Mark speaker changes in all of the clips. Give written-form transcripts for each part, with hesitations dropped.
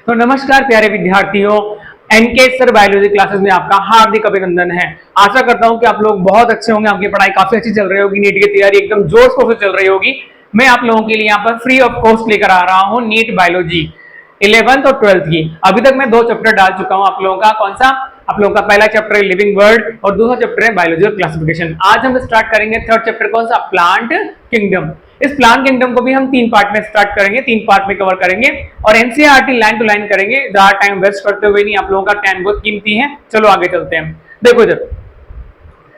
Speaker 1: तो नमस्कार प्यारे विद्यार्थियों, एनके सर बायोलॉजी क्लासेस में आपका हार्दिक अभिनंदन है। आशा करता हूं कि आप लोग बहुत अच्छे होंगे, आपकी पढ़ाई काफी अच्छी चल रही होगी, नीट की तैयारी एकदम जोर शोर से चल रही होगी। मैं आप लोगों के लिए यहाँ पर फ्री ऑफ कॉस्ट लेकर आ रहा हूँ नीट बायोलॉजी 11th और 12th की। अभी तक मैं 2 चैप्टर डाल चुका हूँ आप लोगों का। कौन सा? आप लोगों का पहला चैप्टर है लिविंग वर्ल्ड और दूसरा चैप्टर है बायोलॉजिकल क्लासिफिकेशन। आज हम स्टार्ट करेंगे 3rd चैप्टर, कौन सा? Plant kingdom. इस प्लांट किंगडम को भी हम 3 पार्ट में स्टार्ट करेंगे, 3 पार्ट में कवर करेंगे और एनसीईआरटी लाइन टू लाइन करेंगे। ज्यादा टाइम वेस्ट करते हुए नहीं, आप लोगों का टाइम बहुत कीमती है। चलो आगे चलते हैं। देखो इधर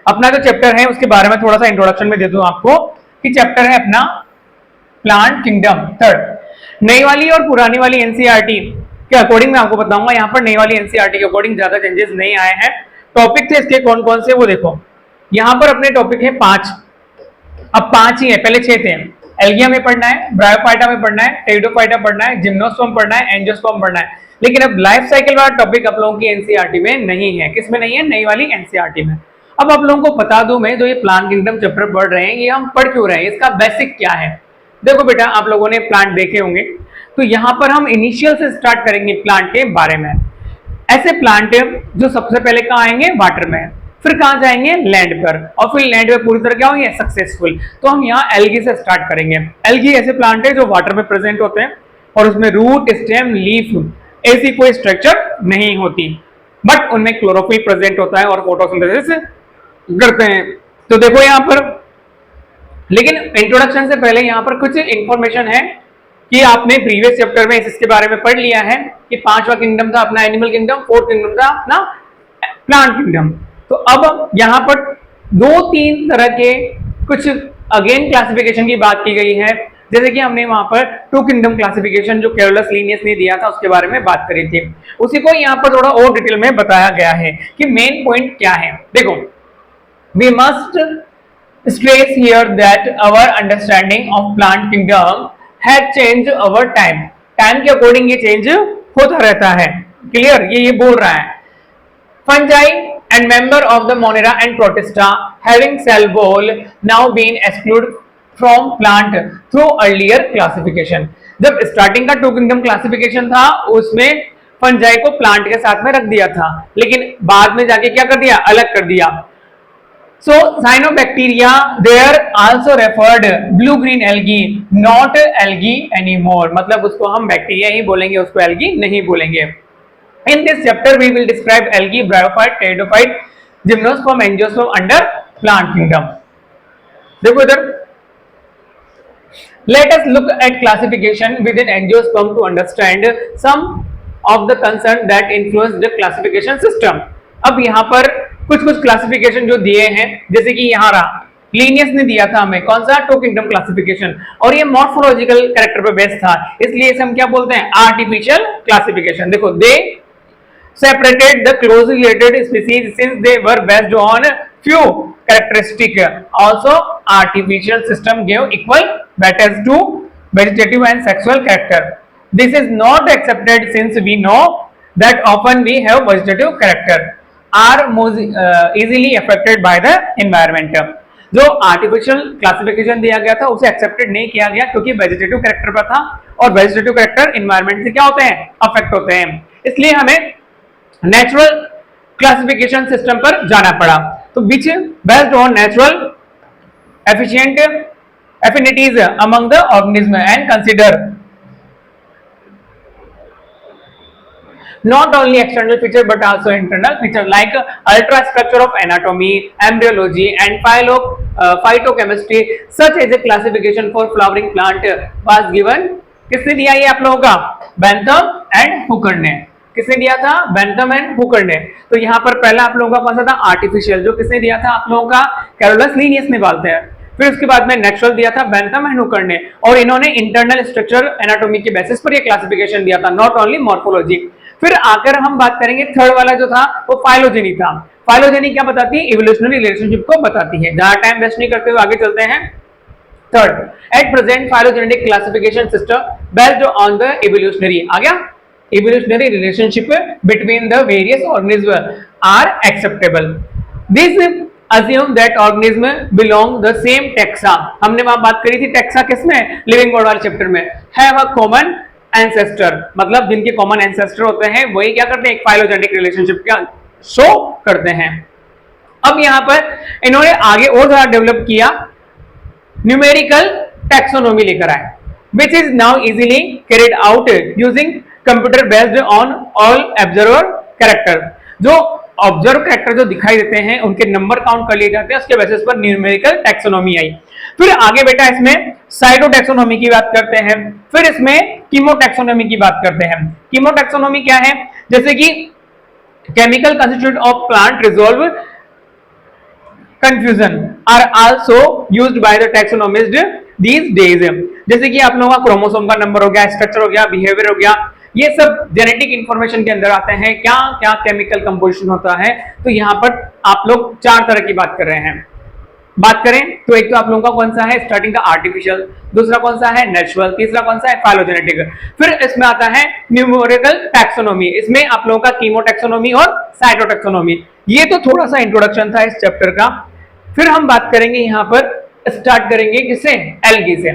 Speaker 1: अपना जो चैप्टर है उसके बारे में थोड़ा सा इंट्रोडक्शन में दे दूं आपको कि चैप्टर है अपना प्लांट किंगडम 3rd। नई वाली और पुरानी वाली एनसीईआरटी के अकॉर्डिंग मैं आपको बताऊंगा। यहाँ पर नई वाली एनसीईआरटी के अकॉर्डिंग ज्यादा चेंजेस नहीं आए हैं। टॉपिक थे इसके कौन कौन से वो देखो। यहाँ पर अपने टॉपिक है 5, अब 5 ही है, पहले 6 थे। एल्गिया में पढ़ना है, ब्रायोफाइटा में पढ़ना है, टेरिडोफाइटा पढ़ना है, जिम्नोस्पर्म पढ़ना है, एंजियोस्पर्म पढ़ना है। लेकिन अब लाइफ साइकिल वाला टॉपिक आप लोगों की एनसीईआरटी में नहीं है। किसमें नहीं है? नई वाली एनसीईआरटी में। अब आप लोगों को बता दूं मैं, जो ये प्लांट किंगडम चैप्टर पढ़ रहे हैं ये हम पढ़ क्यों रहे हैं, इसका बेसिक क्या है। देखो बेटा, आप लोगों ने प्लांट देखे होंगे, तो यहाँ पर हम इनिशियल से स्टार्ट करेंगे प्लांट के बारे में। ऐसे प्लांट जो सबसे पहले कहाँ आएंगे? वाटर में, फिर कहां जाएंगे? लैंड पर, और फिर लैंड पे पूरी तरह क्या होंगे? सक्सेसफुल। तो हम यहाँ एल्गी से स्टार्ट करेंगे। एल्गी ऐसे प्लांट है जो वाटर में प्रेजेंट होते हैं और उसमें रूट, स्टेम, लीफ ऐसी कोई स्ट्रक्चर नहीं होती, बट उनमें क्लोरोफिल प्रेजेंट होता है और फोटोसिंथेसिस करते हैं। तो देखो यहाँ पर, लेकिन इंट्रोडक्शन से पहले यहाँ पर कुछ इंफॉर्मेशन है कि आपने प्रीवियस चैप्टर में इसके बारे में पढ़ लिया है कि 5वां किंगडम था अपना एनिमल किंगडम, 4th किंगडम था अपना प्लांट किंगडम। तो अब यहाँ पर 2-3 तरह के कुछ अगेन क्लासिफिकेशन की बात की गई है। जैसे कि हमने वहां पर 2 किंगडम क्लासिफिकेशन जो कैरोलस लीनियस ने दिया था उसके बारे में बात करी थी, उसी को यहाँ पर थोड़ा और डिटेल में बताया गया है कि मेन पॉइंट क्या है। देखो, we must stress here that our understanding of plant kingdom has changed over time। Time के अकॉर्डिंग ये चेंज होता रहता है। क्लियर? ये बोल रहा है fungi and member of the Monera and Protista having cell wall now been excluded from plant through earlier classification। जब स्टार्टिंग का 2 किंगडम क्लासिफिकेशन था उसमें फंजाई को प्लांट के साथ में रख दिया था, लेकिन बाद में जाके क्या कर दिया? अलग कर दिया। So cyanobacteria they are also referred blue green algae, not algae anymore। मतलब उसको हम बैक्टीरिया ही बोलेंगे, उसको algae नहीं बोलेंगे। In this chapter we will describe algae, bryophyte, pteridophyte, gymnosperm, angiosperm under plant kingdom। देखो इधर, let us look at classification within angiosperm to understand some of the concern that influence the classification system। अब यहाँ पर कुछ classification जो दिए हैं, जैसे कि यहाँ रहा लीनियस ने दिया था हमें कौन सा? 2 किंगडम क्लासिफिकेशन, और ये मॉर्फोलॉजिकल कैरेक्टर पे बेस्ड था, इसलिए इसे हम क्या बोलते हैं? Artificial classification. देखो, दे separated the closely related species since they were based on few characteristic। Also artificial system gave equal weightage to vegetative and sexual character। This is not accepted since we know that often we have vegetative character are easily affected by the environment। जो artificial classification दिया गया था उसे accepted नहीं किया गया क्योंकि vegetative character पर था, और वेजिटेटिव कैरेक्टर एनवायरनमेंट से क्या होते हैं? अफेक्ट होते हैं। इसलिए हमें नेचुरल क्लासिफिकेशन सिस्टम पर जाना पड़ा। तो which based on natural efficient affinities among the organism and consider not only external feature but also internal feature like ultrastructure of anatomy, embryology and phytochemistry। such as a classification for flowering plant was given। किसने दिया ये आप लोगों का? Bentham and Hooker ने। किसने दिया था? बेंथम एंड हुकर ने। तो यहाँ पर पहला आप लोगों का कौन सा था? आर्टिफिशियल, जो किसने दिया था? आप लोगों का कैरोलस लीनियस ने बोलते हैं। फिर उसके बाद में नेचुरल दिया था बेंथम एंड हुकर ने, और इन्होंने इंटरनल स्ट्रक्चर एनाटॉमी के बेसिस पर ये क्लासिफिकेशन दिया था, नॉट ओनली मॉर्फोलॉजी। फिर आकर हम बात करेंगे 3rd वाला जो था वो फाइलोजेनी था। फाइलोजेनी क्या बताती है? इवोल्यूशनरी रिलेशनशिप को बताती है। ज्यादा टाइम वेस्ट नहीं करते हुए आगे चलते हैं। 3rd, at present phylogenetic classification system based on the evolutionary, आ गया, evolutionary relationship between the various organisms are acceptable। This assume that organism belong the same taxa। हमने वहां बात करी थी टैक्सा किसमें? लिविंग वर्ल्ड वाले चैप्टर में। have a common एंसेस्टर, मतलब जिनके कॉमन एंसेस्टर होते हैं वही क्या करते हैं, एक फाइलोजेनेटिक रिलेशनशिप का शो करते हैं। अब यहां पर इन्होंने आगे और ज्यादा डेवलप किया, न्यूमेरिकल टैक्सोनॉमी लेकर आए, which is now easily carried out using computer based on all observer character। जो ऑब्जर्व कैरेक्टर जो दिखाई देते हैं उनके नंबर काउंट कर लिए जाते हैं, उसके बेसिस पर न्यूमेरिकल टैक्सोनॉमी आई। फिर आगे बेटा इसमें साइटो टैक्सोनॉमी की बात करते हैं, फिर इसमें कीमो टैक्सोनॉमी की बात करते हैं। कीमो टैक्सोनॉमी क्या है, जैसे कि chemical constitute of plant resolve confusion are also used by the taxonomists these days। जैसे कि आप लोगों का क्रोमोसोम का नंबर हो गया, स्ट्रक्चर हो गया, बिहेवियर हो गया, ये सब जेनेटिक इंफॉर्मेशन के अंदर आते हैं। क्या क्या केमिकल कंपोजिशन होता है, तो यहाँ पर आप लोग 4 तरह की बात कर रहे हैं। बात करें तो एक तो आप लोगों का कौन सा है स्टार्टिंग का आर्टिफिशियल, दूसरा कौन सा है नेचुरल, तीसरा कौन सा है फाइलोजेनेटिक, फिर इसमें आता है न्यूमेरिकल टैक्सोनॉमी, इसमें आप लोगों का कीमो टैक्सोनॉमी और साइटो टैक्सोनॉमी। ये तो थोड़ा सा इंट्रोडक्शन था इस चैप्टर का। फिर हम बात करेंगे यहां पर, स्टार्ट करेंगे किससे, एल्गी से।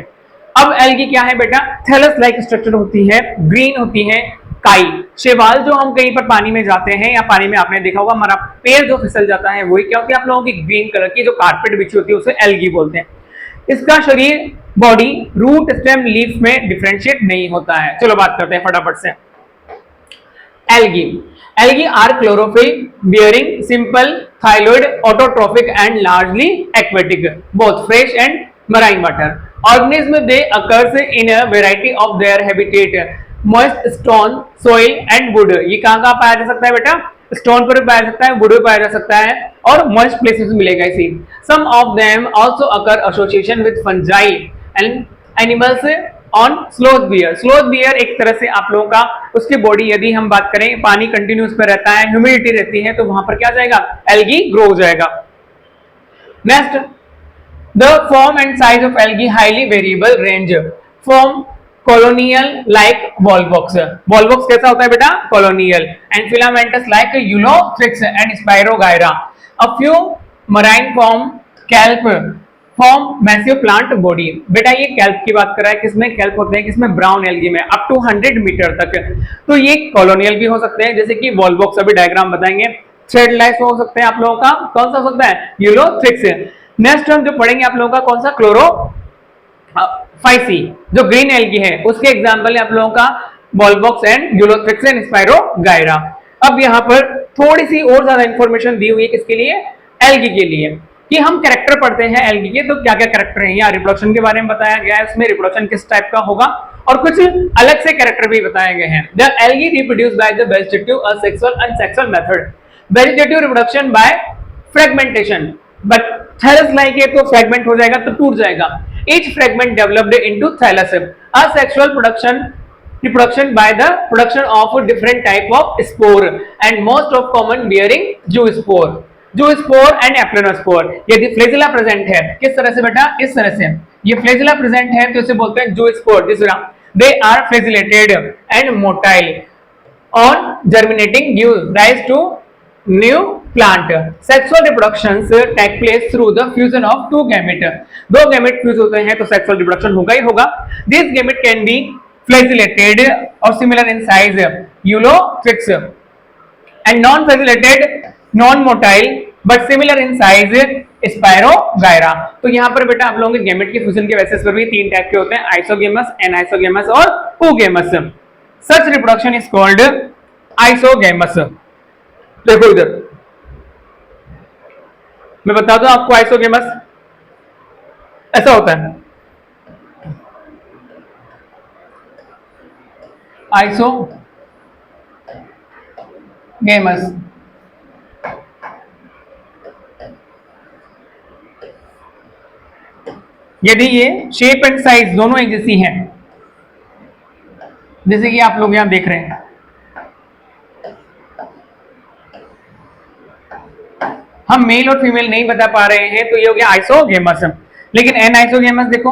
Speaker 1: अब एल्गी क्या है बेटा, थैलस लाइक स्ट्रक्चर होती है, ग्रीन होती है, काई शैवाल जो हम कहीं पर पानी में जाते हैं या पानी में आपने देखा होगा हमारा पैर जो फिसल जाता है वही क्या होती है आप लोगों की ग्रीन कलर की जो कारपेट बिछी होती है उसे एल्गी बोलते हैं। इसका शरीर बॉडी रूट स्टेम लीफ में डिफरेंशिएट नहीं होता है। चलो बात करते हैं फटाफट से। Algae, algae are chlorophyll bearing simple thyroid autotrophic and largely aquatic both fresh and marine water organism they occurs in a variety of their habitat moist stone soil and wood। ये कहाँ पाया जा सकता है बेटा, स्टोन पर भी पाया जा सकता है, वुड भी पाया जा सकता है और मॉइस्ट प्लेसेस मिलेगा इसी। Some of them also occur association with fungi and animals on sloth bear. Sloth bear एक तरह से आप लोगों का उसकी बॉडी यदि हम बात करें पानी कंटिन्यूस पे रहता है, ह्यूमिडिटी रहती है, तो वहां पर क्या जाएगा, एल्गी ग्रो हो जाएगा। Next, the form and size of algae highly variable range. Form colonial like Volvox. Volvox कैसा होता है बेटा, colonial and filamentous like Ulothrix and Spirogyra. A few marine form kelp form massive plant body. बेटा ये kelp की बात कर रहा है, किसमें कैल्प होते हैं, किसमें, ब्राउन एल्गी में, अप टू 100 मीटर तक। तो ये कॉलोनियल भी हो सकते हैं, जैसे कि वॉलबॉक्स, अभी डायग्राम बताएंगे। थ्रेड लाइफ हो सकते हैं आप लोगों का, कौन सा हो सकता है, यूलोथ्रिक्स। नेक्स्ट हम जो पढ़ेंगे आप लोगों का कौन सा, क्लोरो फाइसी, जो ग्रीन एल्गी है उसके एग्जाम्पल है आप लोगों का wallbox and Ulothrix and spirogyra. अब यहाँ पर थोड़ी सी और ज्यादा इंफॉर्मेशन दी हुई है किसके लिए, एल्गी के लिए, कि हम कैरेक्टर पढ़ते हैं एल्गी के, तो क्या क्या कैरेक्टर हैं। यहाँ रिप्रोडक्शन के बारे में बताया गया है, उसमें रिप्रोडक्शन किस टाइप का होगा और कुछ अलग से कैरेक्टर भी बताए गए हैं। The algae reproduce by the vegetative asexual and sexual method. Vegetative reproduction by fragmentation, but thallus like है तो फ्रेगमेंट हो जाएगा तो टूट जाएगा। Each fragment developed into thallus. Asexual reproduction by the production of different type of spore and most of common bearing zoospore, zoospore and aplonospore। यदि flagella present है, किस तरह से बेटा, इस तरह से, ये फ्लैजिला प्रेजेंट है तो इसे बोलते हैं zoospore। दूसरा, they are flagellated and motile on germinating gives rise to new plant। Sexual reproductions take place through the fusion of two gamete. दो गैमेट फ्यूज होते हैं तो सेक्सुअल रिप्रोडक्शन होगा ही होगा। This gamete can be flagellated और similar in size Ulothrix and non flagellated non motile but similar in size Spirogyra. तो यहाँ पर बेटा आप लोगों के गैमेट के फ्यूजन के बेसिस पर भी 3 टाइप के होते हैं, आइसोगेमस, एनाइसोगेमस और oogamous। Such reproduction is called isogamous. देखो इधर मैं बता दूं आपको, आइसोगेमस ऐसा होता है, आइसोगेमस यदि ये शेप एंड साइज दोनों एक जैसी हैं, जैसे कि आप लोग यहां देख रहे हैं, हम मेल और फीमेल नहीं बता पा रहे हैं तो ये हो गया आइसोगेमस। लेकिन एनाइसोगेमस देखो,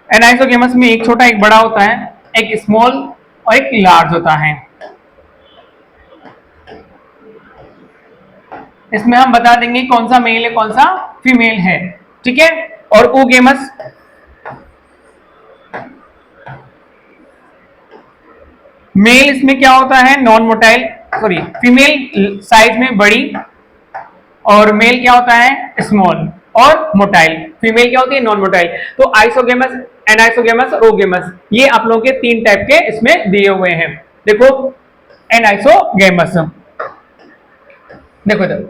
Speaker 1: एनाइसोगेमस में एक छोटा एक बड़ा होता है, एक स्मॉल और एक लार्ज होता है। इसमें हम बता देंगे कौन सा मेल है कौन सा फीमेल है। ठीक है। और oogamous मेल, इसमें क्या होता है, non motile, sorry female size में बड़ी, और मेल क्या होता है, स्मॉल और मोटाइल। फीमेल क्या होती है, नॉन मोटाइल। तो आइसोगेमस, एनाइसोगेमस और ओगेमस, ये आप लोगों के 3 टाइप के इसमें दिए हुए हैं। देखो एनाइसोगेमस, देखो इधर,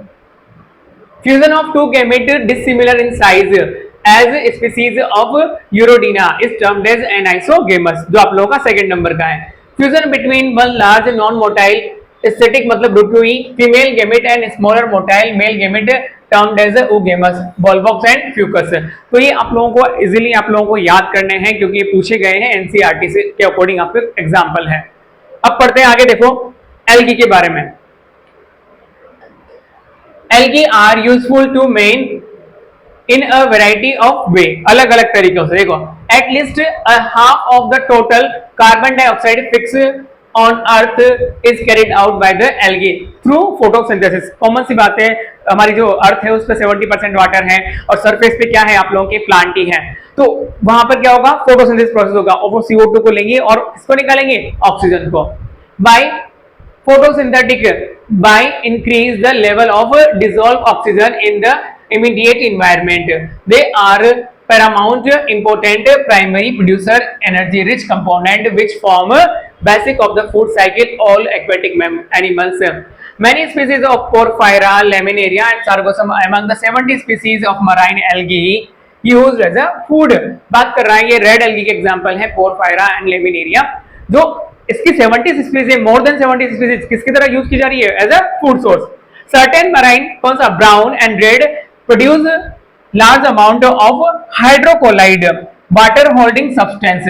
Speaker 1: fusion of 2 gamete dissimilar in size as species of यूरोडीना इज टर्म्ड एज एनाइसोगेमस, जो आप लोगों का सेकंड नंबर का है। Fusion between one large non motile static मतलब रुटुई female gamete and smaller motile male gamete termed as oogamous, Volvox and Fucus. तो ये आप लोगों को इजीली आप लोगों को याद करने हैं क्योंकि ये पूछे गए हैं एनसीईआरटी से के अकॉर्डिंग, आपके एग्जांपल है। अब पढ़ते हैं आगे, देखो एल्गी के बारे में। Algae are useful to man in a variety of way, अलग अलग तरीकों से। देखो at least half of the total carbon dioxide fix on earth is carried out by the algae through photosynthesis. Common सी बात है, हमारी जो अर्थ है उस पर 70% वाटर है और सरफेस पे क्या है, आप लोगों के प्लांट ही है। तो वहां पर क्या होगा, फोटोसिंथेसिस प्रोसेस होगा और वो CO2 को लेंगे और इसको निकालेंगे, ऑक्सीजन को। By photosynthetic by increase the level of dissolved oxygen in the immediate environment. They are paramount important primary producer energy rich component which form basic of the food cycle all aquatic animals. Many species of Porphyra, Laminaria and Sargassum among the 70 species of marine algae used as a food. बात कर रहा है, ये red algae के example है porphyra and laminaria, जो इसकी 70 species, more than 70 species किसकी तरह यूज की जा रही है, as a food source. Certain marine, कौन सा, brown and red, produce large amount of hydrocolloid water holding substance,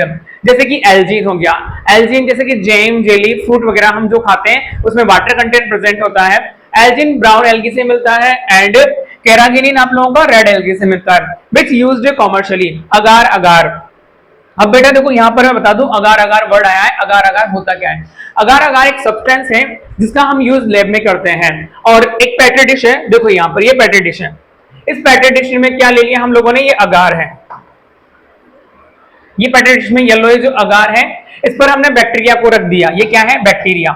Speaker 1: जैसे कि एल्जीन हो गया। एल्जीन जैसे कि जैम, जेली, फ्रूट वगैरह हम जो खाते हैं उसमें वाटर कंटेंट प्रेजेंट होता है। एल्जीन ब्राउन एल्गी से मिलता है एंड कैरागिनिन आप लोगों को रेड एल्गी से मिलता है, विच यूज्ड कॉमर्शियली। अगार अगार, अब बेटा देखो यहां पर मैं बता दूं, अगार अगार वर्ड आया है, अगार अगार होता क्या है। अगार अगार एक सब्सटेंस है जिसका हम यूज लैब में करते हैं और एक पेट्री डिश है। देखो यहां पर ये पेट्री डिश है, इस पेट्री डिश में क्या ले लिया हम लोगों ने, ये अगार है। ये पेट्री डिश में येलो जो अगार है, इस पर हमने बैक्टीरिया को रख दिया, ये क्या है, बैक्टीरिया।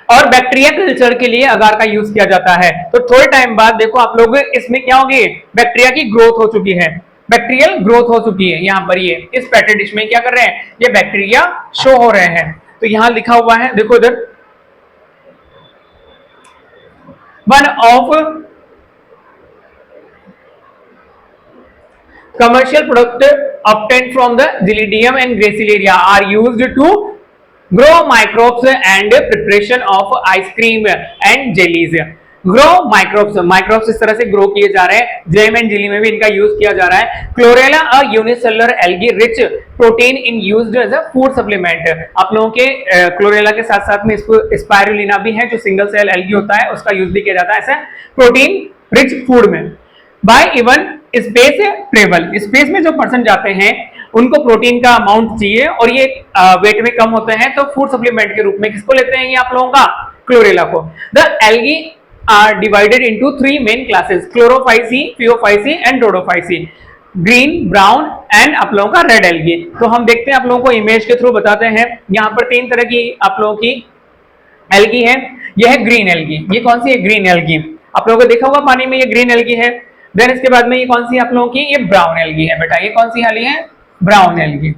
Speaker 1: और बैक्टीरिया कल्चर के लिए अगार का यूज किया जाता है। तो थोड़े टाइम बाद देखो आप लोग, इसमें क्या होगी, बैक्टीरिया की ग्रोथ हो चुकी है, बैक्टीरियल ग्रोथ हो चुकी है। यहाँ पर ये इस पेट्री डिश में क्या कर रहे हैं, ये बैक्टीरिया शो हो रहे हैं। तो यहां लिखा हुआ है, देखो इधर, one of commercial product obtained from the Gelidium and Gracilaria are used to grow microbes and preparation of ice cream and jellies. Grow microbes, microbes इस तरह से ग्रो किए जा रहे हैं, जैम एंड जेली में भी इनका यूज किया जा रहा है। Chlorella a unicellular algae rich protein in used as a food supplement. आप लोगों के क्लोरेला के साथ साथ में इसको स्पाइरुलिना भी है जो सिंगल सेल एल्गी होता है, उसका यूज भी किया जाता है ऐसे प्रोटीन रिच फूड में। By even space travel, space में जो पर्सन जाते हैं उनको प्रोटीन का अमाउंट चाहिए और ये वेट में कम होते हैं, तो फूड सप्लीमेंट के रूप में किसको लेते हैं, ये आप लोगों का क्लोरेला को। The algae are divided into 3 main classes, chlorophyceae, phaeophyceae and rhodophyceae, green, brown and आप लोगों का रेड एल्गी। तो हम देखते हैं, आप लोगों को इमेज के थ्रू बताते हैं। यहाँ पर 3 तरह की आप लोगों की एल्गी है। यह है ग्रीन एल्गी, ये कौन सी है, ग्रीन एल्गी, आप लोगों को देखा होगा पानी में, ये ग्रीन एल्गी है। देन इसके बाद में ये कौन सी आप लोगों की, ये ब्राउन एल्गी है बेटा, ये कौन सी एल्गी है, ब्राउन एल्गी।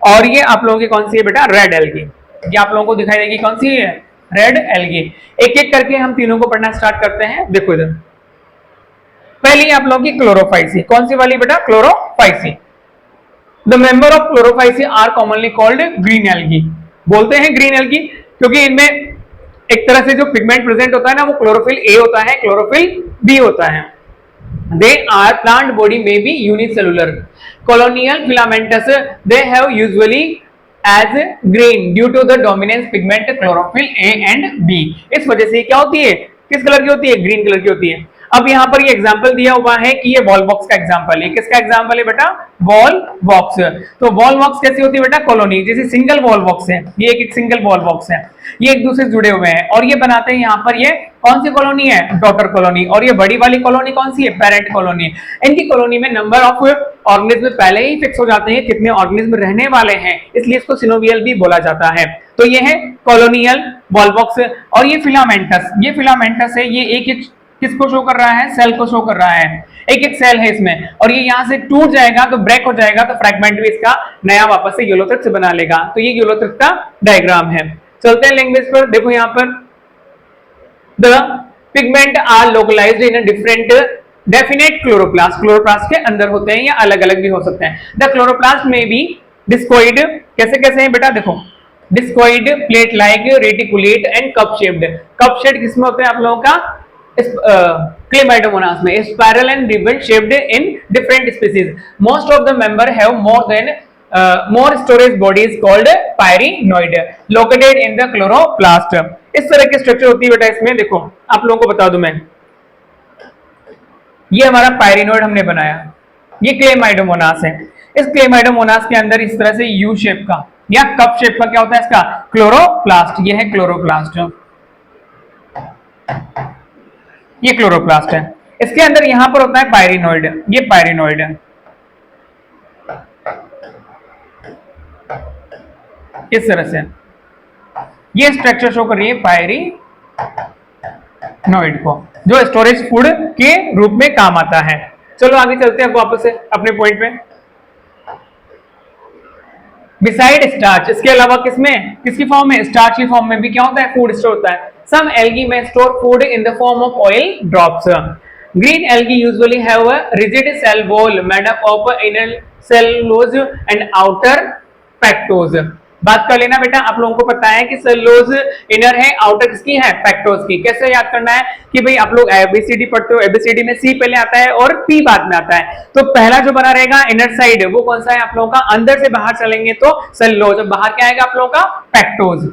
Speaker 1: और ये आप लोगों की कौन सी है बेटा, रेड एल्गी। ये आप लोगों को दिखाई देगी कौन सी है, रेड एल्गी। एक एक करके हम तीनों को पढ़ना स्टार्ट करते हैं। देखो इधर, पहली आप लोगों की क्लोरोफाइसी, कौन सी वाली बेटा, chlorophyceae. The member of chlorophyceae are commonly called green algae. बोलते हैं ग्रीन एल्गी क्योंकि इनमें एक तरह से जो पिगमेंट प्रेजेंट होता है ना, वो क्लोरोफिल ए होता है, क्लोरोफिल बी होता है। They are plant body may be unicellular. Colonial filamentous they have usually as green due to the dominance pigment chlorophyll A and B. इस वजह से क्या होती है, किस कलर की होती है, ग्रीन कलर की होती है। अब यहाँ पर ये एग्जांपल दिया हुआ है कि ये वॉल बॉक्स का एग्जांपल है। किसका एग्जांपल है बेटा, वॉल बॉक्स। तो वॉल बॉक्स कैसी होती है बेटा, कॉलोनी, जैसे सिंगल वॉल बॉक्स है, ये एक सिंगल वॉल बॉक्स है, ये एक दूसरे से जुड़े हुए हैं और ये बनाते हैं यहाँ पर ये कौन सी कॉलोनी है? Daughter colony. और ये बड़ी वाली कॉलोनी कौन सी है? Parent colony. इनकी कॉलोनी में नंबर ऑफ ऑर्गेनिज्म पहले ही फिक्स हो जाते हैं, कितने ऑर्गेनिज्म रहने वाले हैं, इसलिए इसको सिनोवियल भी बोला जाता है। तो ये है कॉलोनियल वॉलबॉक्स। और ये फिलामेंटस है, ये एक एक किसको शो कर रहा है? सेल को शो कर रहा है, एक एक सेल है इसमें, और ये यहां से टूट जाएगा तो ब्रेक हो जाएगा, तो फ्रैगमेंट भी इसका नया वापस से यूलोथ्रिक्स बना लेगा। तो ये यूलोथ्रिक्स का डायग्राम है। चलते हैं लैंग्वेज पर। देखो यहाँ पर the pigment are localised in a different definite chloroplast, chloroplast के अंदर होते हैं या अलग अलग भी हो सकते हैं। द क्लोरोप्लास्ट में भी डिस्कोइड, कैसे कैसे है बेटा? देखो discoid, plate like, reticulate and cup shaped. Cup shaped किसमें होते हैं आप लोगों का? क्लेमाइडोमोनास में। Spiral and ribbon shaped in different species. Most of the member have more storage bodies called pyrenoid located in the chloroplast। इस तरह की स्ट्रक्चर होती है बेटा इसमें। देखो आप लोगों को बता दूं मैं, ये हमारा पायरिनोइड हमने बनाया, ये क्लेमाइडोमोनास है। इस क्लेमाइडोमोनास के अंदर इस तरह से यू शेप का या कप शेप का क्या होता है? इसका क्लोरोप्लास्ट। ये है क्लोरोप्लास्ट, ये क्लोरोप्लास्ट है। इसके अंदर यहां पर होता है पायरिनोइड, ये पायरिनोइड है इस तरह से। ये स्ट्रक्चर शो कर रही है पायरिनोइड को, जो स्टोरेज फूड के रूप में काम आता है। चलो आगे चलते हैं वापस से अपने पॉइंट पे। बिसाइड स्टार्च, इसके अलावा किसमें, किसकी फॉर्म में? स्टार्च की फॉर्म में भी क्या होता है? फूड स्टोर होता है। सम एल्गी में store food in the form of oil drops. Green algae usually have a rigid cell wall made up of inner cellulose and outer pectose. बात कर लेना बेटा, आप लोगों को पता है कि सेलुलोज इनर है, आउटर किसकी है? पेक्टोज की। कैसे याद करना है कि भाई आप लोग एबीसीडी पढ़ते हो, एबीसीडी में सी पहले आता है और पी बाद में आता है। तो पहला जो बना रहेगा इनर साइड, वो कौन सा है आप लोगों का? अंदर से बाहर चलेंगे तो सेलुलोज, बाहर क्या आएगा आप लोगों का? Pectose.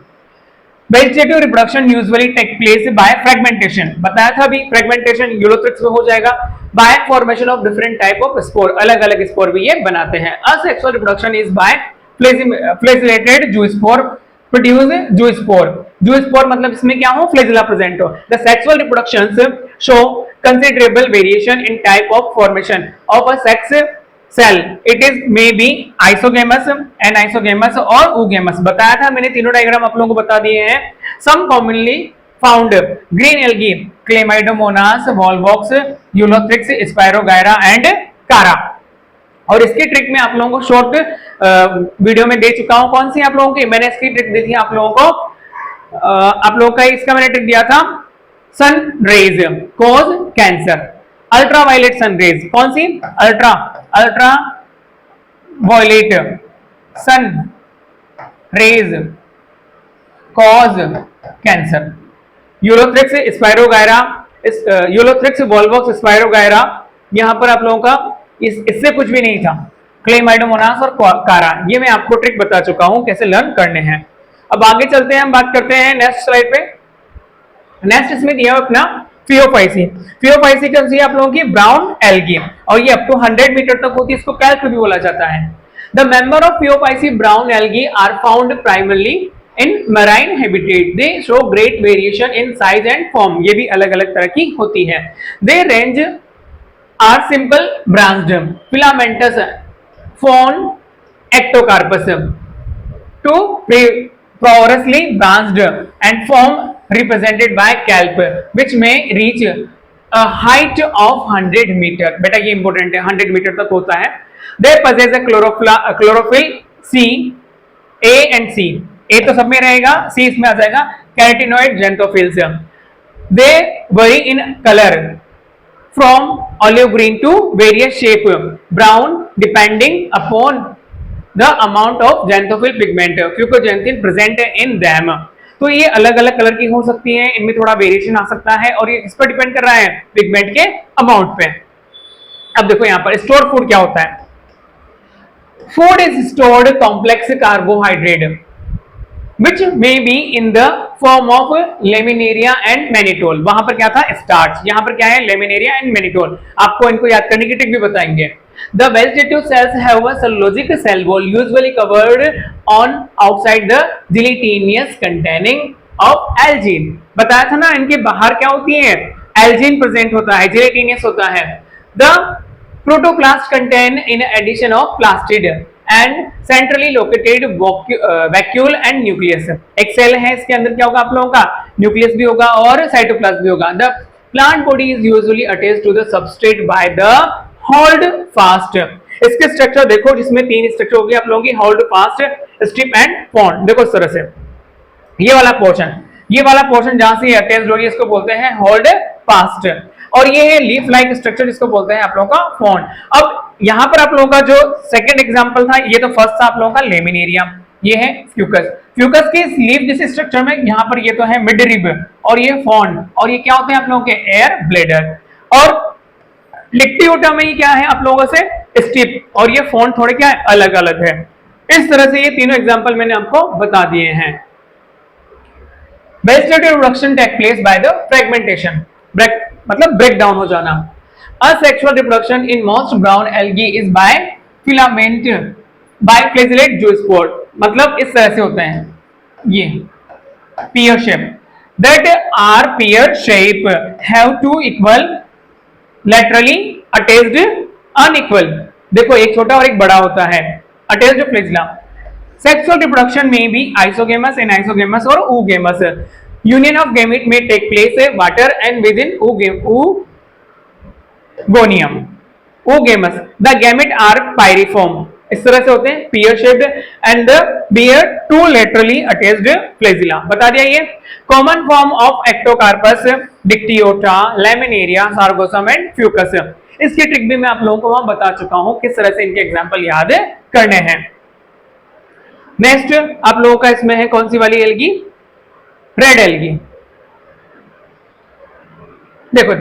Speaker 1: Vegetative reproduction usually take place by fragmentation, बताया था अभी, फ्रेगमेंटेशन यूलोथ्रिक्स में हो जाएगा। By formation of different type of spore, अलग अलग स्पोर भी ये बनाते हैं। Asexual reproduction is by flagellated zoospore produce zoospore. Zoospore मतलब इसमें क्या हो? फ्लैजिला प्रेजेंट हो। The sexual reproductions show considerable variation in type of formation of a sex cell. It is may be isogamous, anisogamous और oogamous। बताया था मैंने, तीनों डायग्राम आप लोगों को बता दिए हैं। Some commonly found green algae, Chlamydomonas, Volvox, Ulothrix, Spirogyra and Chara. और इसकी ट्रिक में आप लोगों को शॉर्ट वीडियो में दे चुका हूं। कौन सी आप लोगों की? मैंने इसकी ट्रिक दी थी आप लोगों को, आप लोगों का इसका मैंने ट्रिक दिया था, sun rays cause cancer. Ultra violet sun rays, कौन सी? Ultra violet sun rays cause cancer. Ulothrix Spirogyra, Ulothrix Volvox Spirogyra, यहां पर आप लोगों का इससे कुछ भी नहीं था। क्लेमाइडोमोनास और कारा, ये मैं आपको ट्रिक बता चुका हूं कैसे लर्न करने हैं। अब आगे चलते हैं, हम बात करते हैं नेक्स्ट स्लाइड पे। नेक्स्ट इसमें दिया अपना फियोफाइसी। फियोफाइसी कौन सी है आप लोगों की? ब्राउन एल्गी, और ये अप टू 100 मीटर तक होती है, इसको कैल्प भी बोला जाता है। The member of Phaeophyceae brown algae are found primarily in marine habitat. They show great variation in size and form, ये भी अलग अलग तरह की होती है। They range are simple branched, filamentous, phone, Ectocarpus to porously branched and form represented by kelp which may reach a height of 100 meter। बेटा ये इंपॉर्टेंट है, 100 मीटर तक होता है। They possess a chlorophyll C, A and C। A तो सब में रहेगा, C इसमें आ जाएगा। Carotenoid xanthophylls। They vary in color from olive green to various shape brown depending upon the amount of xanthophyll pigment fucoxanthin present in them। तो ये अलग अलग कलर की हो सकती हैं, इनमें थोड़ा वेरिएशन आ सकता है, और ये किस पर डिपेंड कर रहा है? पिगमेंट के अमाउंट पे। अब देखो यहाँ पर स्टोर्ड फूड क्या होता है? Food is stored complex carbohydrate which may be in the form of laminaria and mannitol। वहां पर क्या था? स्टार्च। यहाँ पर क्या है? laminaria and mannitol। आपको इनको याद करने की ट्रिक भी बताएंगे। The vegetative cells have a cellulosic cell wall usually covered on outside the gelatinous containing of algae। बताया था ना, इनके बाहर क्या होती है, एल्जीन प्रेजेंट होता है, जेलेटिनियस होता है। The protoplast contain in addition of plastid and centrally located vacuole and nucleus. एक सेल है, इसके अंदर क्या होगा आप लोगों का, न्यूक्लियस भी होगा और साइटोप्लाज्म भी होगा। The plant body is usually attached to the substrate by the holdfast. इसके स्ट्रक्चर देखो, जिसमें तीन स्ट्रक्चर होगी आप लोगों की, holdfast, stipe and frond. देखो इस तरह से ये वाला पोर्शन जहां से अटैच्ड होगी इसको बोलते हैं होल्ड फास्ट, और ये है लीफ लाइक स्ट्रक्चर जिसको बोलते हैं आप लोगों का पॉन्ड। अब यहां पर आप लोगों का जो सेकंड एग्जांपल था, ये तो फर्स्ट था आप लोगों का लेमिनेरिया, ये है फ्यूकस। फ्यूकस के लीफ जैसे स्ट्रक्चर में यहां पर ये तो है मिड रिब, और ये पॉन्ड, और ये क्या होते हैं आप लोगों के एयर ब्लेडर। और लिक्टियोटा में ये क्या है आप लोगों से स्टिप, और ये फॉन्ड थोड़े क्या है अलग अलग है। इस तरह से ये तीनों एग्जांपल मैंने आपको बता दिए हैं। Vegetative reproduction take place by the fragmentation, मतलब ब्रेक डाउन हो जाना। Asexual reproduction in most brown algae is by filament by flagellate zoospore, मतलब इस तरह से होते हैं, ये pear shape that are pear shape have two equal laterally attached unequal, देखो एक छोटा और एक बड़ा होता है, attached flagella। Sexual reproduction may be isogamous, anisogamous और oogamous। Union of gamete may take place water and within oogonium, oogamous। The gamete are pyriform, इस तरह से होते हैं, pear shaped and the bear two laterally attached flagella। बता दिया ये। Common form of ectocarpus, dictyota, laminaria, sargassum and fucus। इसकी trick भी मैं आप लोगों को वहां बता चुका हूं, किस तरह से इनके एग्जाम्पल याद करने हैं। नेक्स्ट आप लोगों का इसमें है कौन सी वाली एल्गी, रेड एल्गी। देखो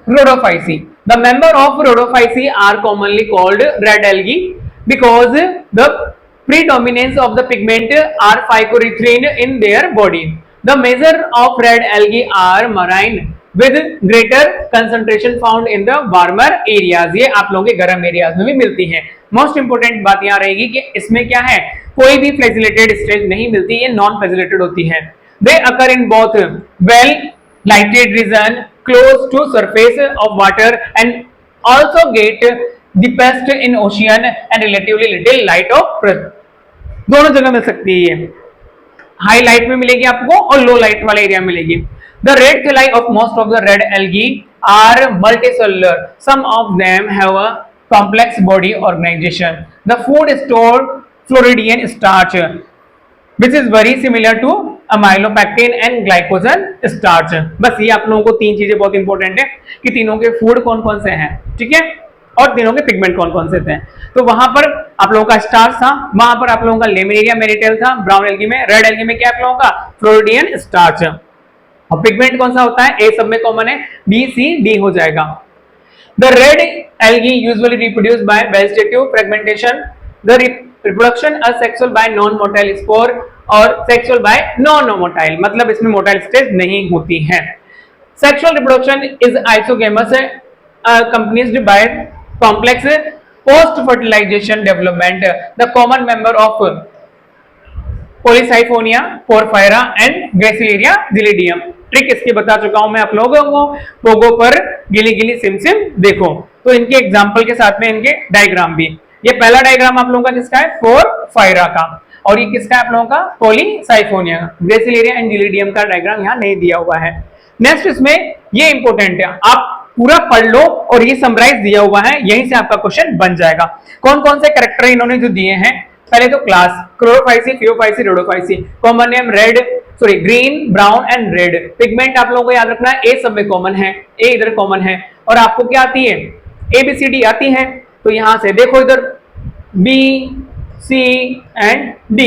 Speaker 1: Rhodophyceae, the member of Rhodophyceae are commonly called red algae because the predominance of the pigment are phycoerythrin in their body। The measure of red algae are marine with greater concentration found in the warmer areas। ये आप लोगों के गर्म areas में भी मिलती है। Most important बात यहाँ रहेगी कि इसमें क्या है, कोई भी फ्लैजिलेटेड स्टेज नहीं मिलती, ये नॉन फ्लैजिलेटेड होती है। They occur in both well lighted region close to surface of water and also get deepest in ocean and relatively little light of earth। दोनों जगह मिल सकती है, ये हाई लाइट में मिलेगी आपको और लो लाइट वाले एरिया में मिलेगी। The red thalli of most of the red algae are multicellular, some of them have a complex body organization। The food store Floridian starch which is very similar to amylopectin and glycogen starch। बस ये आप लोगों को तीन चीजें बहुत important है कि तीनों के फूड कौन कौन से हैं, ठीक है, और तीनों के पिगमेंट कौन कौन से थे। तो वहां पर आप लोगों का स्टार्च था, वहां पर आप लोगों का लेमिनेरिया मेरिटेल था ब्राउन एल्गी में, रेड एल्गी में क्या आप लोगों का फ्लोरिडियन स्टार्च। और पिगमेंट कौन सा होता है, ए सब में कॉमन है, बी सी डी हो जाएगा। The red algae usually reproduce by vegetative fragmentation, the reproduction asexual bye non motile spore और सेक्सुअल बाय नॉन मोटाइल, मतलब इसमें मोटाइल स्टेज नहीं होती है। Sexual reproduction is isogamous accompanied by complex post fertilization development। The common member of Polysyphonia, Porphyra and Gracilaria Gelidium। Trick इसकी बता चुका हूं मैं आप लोगों को, पोगो पर गिली गिली सिमसिम देखो। तो इनके एग्जाम्पल के साथ में इनके डायग्राम भी, ये पहला डायग्राम आप लोगों का किसका है, पोरफायरा का, और ये किसका है आप लोगों का, पॉलीसाइफोनिया। ग्रेसिलेरिया एंड जिलिडियम का डायग्राम यहाँ नहीं दिया हुआ है। नेक्स्ट इसमें ये इंपॉर्टेंट है, आप पूरा पढ़ लो और ये समराइज दिया हुआ है, यहीं से आपका क्वेश्चन बन जाएगा। कौन कौन से कैरेक्टर इन्होंने जो दिए हैं, पहले तो class Chlorophyceae, Phaeophyceae, Rhodophyceae, common name red, sorry green, brown and red. Pigment आप लोगों को याद रखना है, ए सब में कॉमन है, ए इधर कॉमन है, और आपको क्या आती है, ABCD आती है। तो यहां से देखो इधर B C एंड D।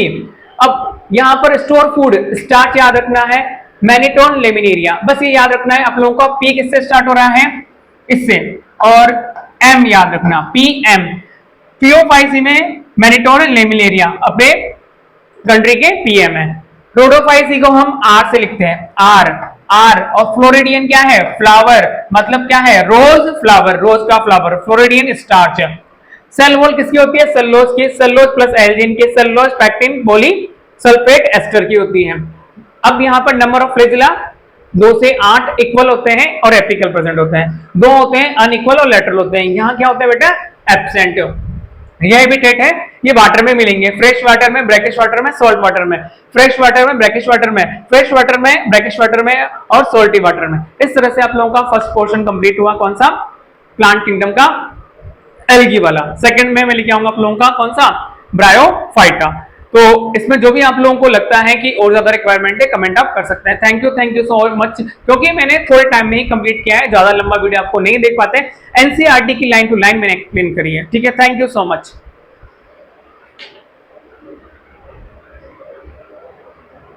Speaker 1: अब यहां पर स्टोर फूड स्टार्ट याद रखना है, मैनिटोन लेमिनेरिया, बस ये याद रखना है आप लोगों को, P किससे स्टार्ट हो रहा है, इससे, और M याद रखना, PM। फियोफाइसी में मैनिटोन लेमिनेरिया अपने कंट्री के PM है। रोडोफाइसी को हम R से लिखते हैं, R, और फ्लोरिडियन क्या है, फ्लावर, मतलब क्या है, रोज फ्लावर, रोज का flower, floridean starch. Cell wall किसकी होती है, सेलुलोज की, सेलुलोज प्लस एल्जिन की, सेलुलोज पैक्टिन पॉलीसल्फेट एस्टर की होती है। अब यहाँ पर नंबर ऑफ फ्लैजिला 2 से 8 इक्वल होते हैं और एपिकल प्रेजेंट होते हैं, 2 होते हैं अनइक्वल और लेटरल होते हैं। यहाँ क्या होता है बेटा, एब्सेंट। यह हैबिटेट है, ये वाटर में मिलेंगे, फ्रेश वाटर में, ब्रैकिश वाटर में, सॉल्ट वाटर में, फ्रेश वाटर में, ब्रैकिश वाटर में, फ्रेश वाटर में, ब्रैकिश वाटर में और सॉल्टी वाटर में। इस तरह से आप लोगों का फर्स्ट पोर्शन कंप्लीट हुआ, कौन सा, प्लांट किंगडम का एल्गी वाला। सेकंड में मैं लेके आऊंगा आप लोगों का कौन सा, ब्रायोफाइटा। तो इसमें जो भी आप लोगों को लगता है कि और ज्यादा रिक्वायरमेंट है, कमेंट आप कर सकते हैं। थैंक यू सो मच, क्योंकि मैंने थोड़े टाइम में ही कंप्लीट किया है, ज्यादा लंबा वीडियो आपको नहीं देख पाते। एनसीईआरटी की लाइन टू लाइन मैंने एक्सप्लेन करी है, ठीक है। Thank you so much.